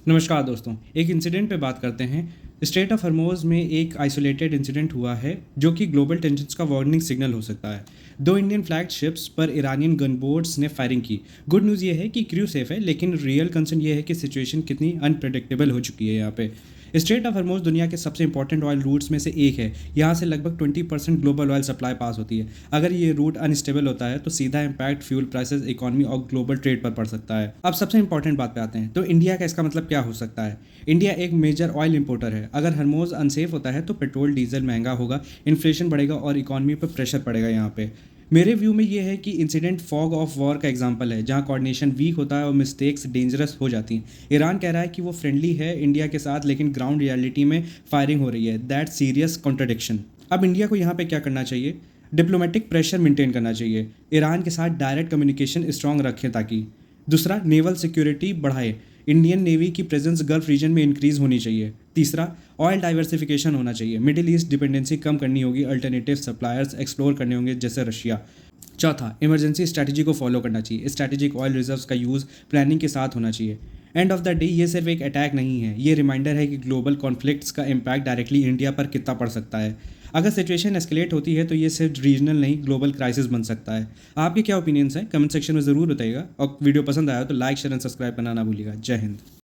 नमस्कार दोस्तों, एक इंसिडेंट पे बात करते हैं। स्ट्रेट ऑफ हर्मोज में एक आइसोलेटेड इंसिडेंट हुआ है जो कि ग्लोबल टेंशन्स का वार्निंग सिग्नल हो सकता है। दो इंडियन फ्लैग शिप्स पर ईरानियन गनबोट्स ने फायरिंग की। गुड न्यूज़ ये है कि क्रू सेफ है, लेकिन रियल कंसर्न ये है कि सिचुएशन कितनी अनप्रेडिक्टेबल हो चुकी है यहाँ पे। स्ट्रेट ऑफ हर्मोज दुनिया के सबसे इंपॉर्टेंट ऑयल रूट्स में से एक है। यहाँ से लगभग 20% ग्लोबल ऑयल सप्लाई पास होती है। अगर ये रूट अनस्टेबल होता है तो सीधा इम्पैक्ट फ्यूल प्राइसेस, इकोनॉमी और ग्लोबल ट्रेड पर पड़ सकता है। अब सबसे इंपॉर्टेंट बात पे आते हैं, तो इंडिया का इसका मतलब क्या हो सकता है। इंडिया एक मेजर ऑयल इंपोर्टर है। अगर हर्मोज अनसेफ होता है तो पेट्रोल डीजल महंगा होगा, इन्फ्लेशन बढ़ेगा और इकोनॉमी पर प्रेशर पड़ेगा यहाँ पे। मेरे व्यू में ये है कि इंसिडेंट फॉग ऑफ वॉर का एग्जांपल है, जहां कोऑर्डिनेशन वीक होता है और मिस्टेक्स डेंजरस हो जाती हैं। ईरान कह रहा है कि वो फ्रेंडली है इंडिया के साथ, लेकिन ग्राउंड रियलिटी में फायरिंग हो रही है। That serious contradiction. अब इंडिया को यहाँ पे क्या करना चाहिए? डिप्लोमेटिक प्रेशर मेंटेन करना चाहिए, ईरान के साथ डायरेक्ट कम्युनिकेशन स्ट्रांग रखें ताकि। दूसरा, नेवल सिक्योरिटी बढ़ाए, इंडियन नेवी की प्रेजेंस गल्फ रीजन में इंक्रीज होनी चाहिए। तीसरा, ऑयल डाइवर्सिफिकेशन होना चाहिए, मिडिल ईस्ट डिपेंडेंसी कम करनी होगी, अल्टरनेटिव सप्लायर्स एक्सप्लोर करने होंगे जैसे रशिया। चौथा, इमरजेंसी स्ट्रैटेजी को फॉलो करना चाहिए, स्ट्रैटेजिक ऑयल रिजर्व्स का यूज़ प्लानिंग के साथ होना चाहिए। एंड ऑफ द डे ये सिर्फ एक अटैक नहीं है, ये रिमाइंडर है कि ग्लोबल कॉन्फ्लिक्ट्स का इम्पैक्ट डायरेक्टली इंडिया पर कितना पड़ सकता है। अगर सिचुएशन एस्केलेट होती है तो ये सिर्फ रीजनल नहीं, ग्लोबल क्राइसिस बन सकता है। आपके क्या ओपिनियंस हैं? कमेंट सेक्शन में ज़रूर बताइएगा, और वीडियो पसंद आया तो लाइक शेयर एंड सब्सक्राइब करना ना भूलिएगा। जय हिंद।